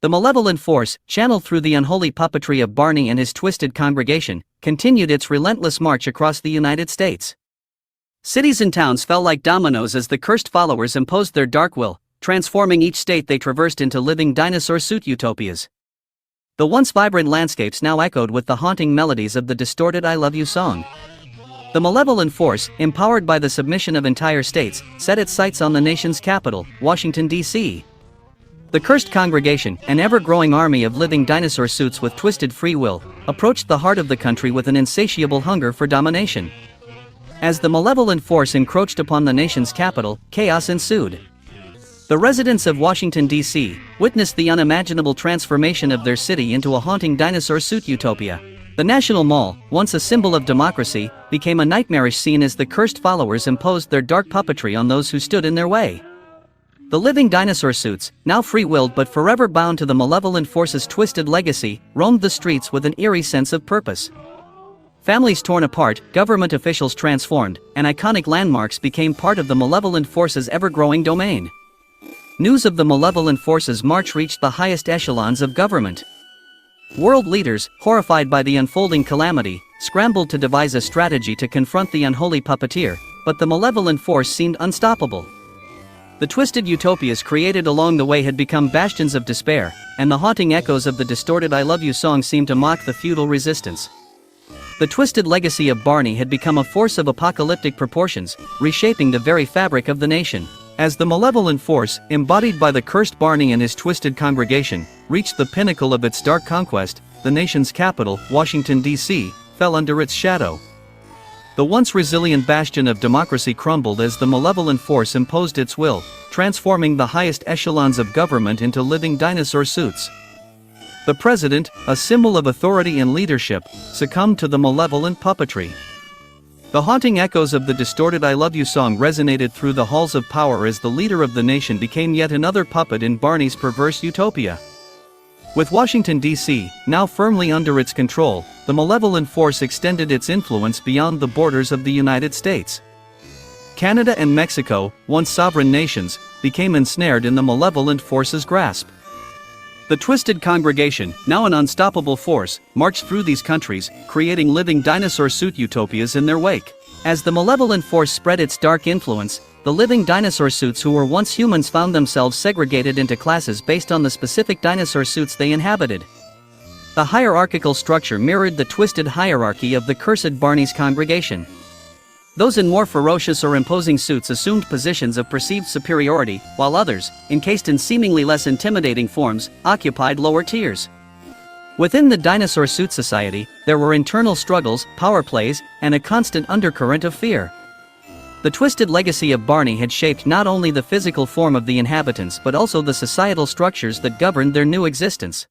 The malevolent force, channeled through the unholy puppetry of Barney and his twisted congregation, continued its relentless march across the United States. Cities and towns fell like dominoes as the cursed followers imposed their dark will, transforming each state they traversed into living dinosaur suit utopias. The once vibrant landscapes now echoed with the haunting melodies of the distorted "I Love You" song. The malevolent force, empowered by the submission of entire states, set its sights on the nation's capital, Washington, D.C. The cursed congregation, an ever-growing army of living dinosaur suits with twisted free will, approached the heart of the country with an insatiable hunger for domination. As the malevolent force encroached upon the nation's capital, chaos ensued. The residents of Washington, D.C., witnessed the unimaginable transformation of their city into a haunting dinosaur suit utopia. The National Mall, once a symbol of democracy, became a nightmarish scene as the cursed followers imposed their dark puppetry on those who stood in their way. The living dinosaur suits, now free-willed but forever bound to the malevolent force's twisted legacy, roamed the streets with an eerie sense of purpose. Families torn apart, government officials transformed, and iconic landmarks became part of the malevolent force's ever-growing domain. News of the malevolent force's march reached the highest echelons of government. World leaders, horrified by the unfolding calamity, scrambled to devise a strategy to confront the unholy puppeteer, but the malevolent force seemed unstoppable. The twisted utopias created along the way had become bastions of despair, and the haunting echoes of the distorted "I Love You" song seemed to mock the futile resistance. The twisted legacy of Barney had become a force of apocalyptic proportions, reshaping the very fabric of the nation. As the malevolent force, embodied by the cursed Barney and his twisted congregation, reached the pinnacle of its dark conquest, the nation's capital, Washington, D.C., fell under its shadow. The once resilient bastion of democracy crumbled as the malevolent force imposed its will, transforming the highest echelons of government into living dinosaur suits. The president, a symbol of authority and leadership, succumbed to the malevolent puppetry. The haunting echoes of the distorted "I Love You" song resonated through the halls of power as the leader of the nation became yet another puppet in Barney's perverse utopia. With Washington, D.C., now firmly under its control, the malevolent force extended its influence beyond the borders of the United States. Canada and Mexico, once sovereign nations, became ensnared in the malevolent force's grasp. The twisted congregation, now an unstoppable force, marched through these countries, creating living dinosaur suit utopias in their wake. As the malevolent force spread its dark influence, the living dinosaur suits who were once humans found themselves segregated into classes based on the specific dinosaur suits they inhabited. The hierarchical structure mirrored the twisted hierarchy of the cursed Barney's congregation. Those in more ferocious or imposing suits assumed positions of perceived superiority, while others, encased in seemingly less intimidating forms, occupied lower tiers. Within the dinosaur suit society, there were internal struggles, power plays, and a constant undercurrent of fear. The twisted legacy of Barney had shaped not only the physical form of the inhabitants but also the societal structures that governed their new existence.